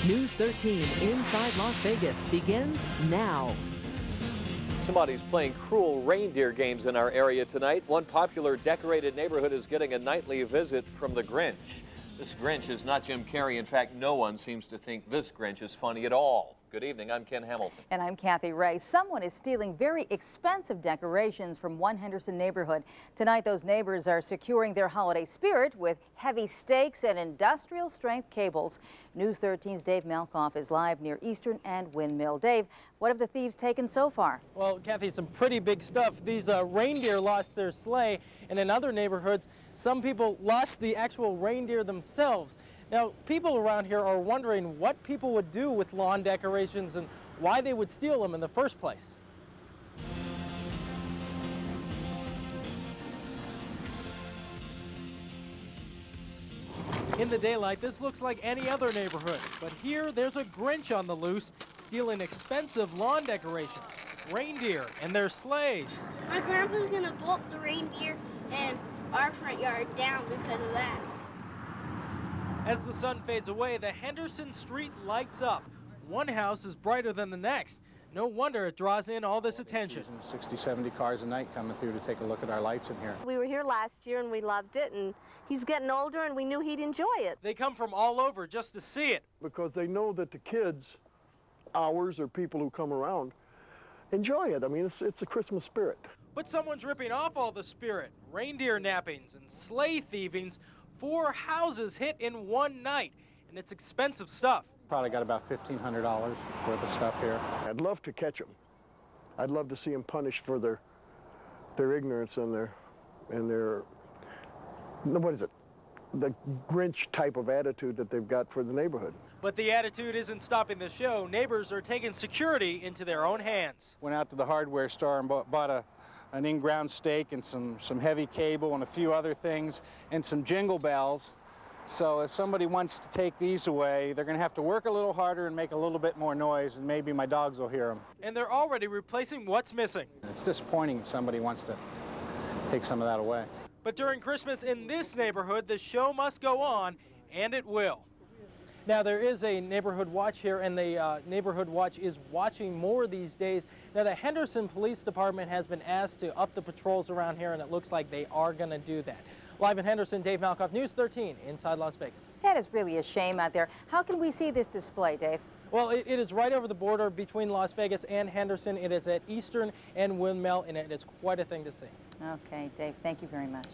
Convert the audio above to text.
News 13 Inside Las Vegas begins now. Somebody's playing cruel reindeer games in our area tonight. One popular decorated neighborhood is getting a nightly visit from the Grinch. This Grinch is not Jim Carrey. In fact, no one seems to think this Grinch is funny at all. Good evening, I'm Ken Hamilton. And I'm Kathy Ray. Someone is stealing very expensive decorations from one Henderson neighborhood. Tonight, those neighbors are securing their holiday spirit with heavy stakes and industrial strength cables. News 13's Dave Malkoff is live near Eastern and Windmill. Dave, what have the thieves taken so far? Well, Kathy, some pretty big stuff. These reindeer lost their sleigh, and in other neighborhoods, some people lost the actual reindeer themselves. Now, people around here are wondering what people would do with lawn decorations and why they would steal them in the first place. In the daylight, this looks like any other neighborhood, but here there's a Grinch on the loose stealing expensive lawn decorations, reindeer, and their sleighs. My grandpa's gonna bolt the reindeer and our front yard down because of that. As the sun fades away, the Henderson street lights up. One house is brighter than the next. No wonder it draws in all this attention. 60, 70 cars a night coming through to take a look at our lights in here. We were here last year and we loved it, and he's getting older and we knew he'd enjoy it. They come from all over just to see it. Because they know that the kids, ours or people who come around, enjoy it. I mean, it's the Christmas spirit. But someone's ripping off all the spirit. Reindeer nappings and sleigh thievings. 4 houses hit in one night, and it's expensive stuff. Probably got about $1,500 worth of stuff here. I'd love to catch them. I'd love to see them punished for their ignorance and their what is it? The Grinch type of attitude that they've got for the neighborhood. But the attitude isn't stopping the show. Neighbors are taking security into their own hands. Went out to the hardware store and bought an in-ground stake and some heavy cable and a few other things and some jingle bells. So if somebody wants to take these away, they're going to have to work a little harder and make a little bit more noise, and maybe my dogs will hear them. And they're already replacing what's missing. It's disappointing if somebody wants to take some of that away. But during Christmas in this neighborhood, the show must go on, and it will. Now, there is a neighborhood watch here, and the neighborhood watch is watching more these days. Now, the Henderson Police Department has been asked to up the patrols around here, and it looks like they are going to do that. Live in Henderson, Dave Malkoff, News 13, inside Las Vegas. That is really a shame out there. How can we see this display, Dave? Well, it is right over the border between Las Vegas and Henderson. It is at Eastern and Windmill, and it is quite a thing to see. Okay, Dave, thank you very much.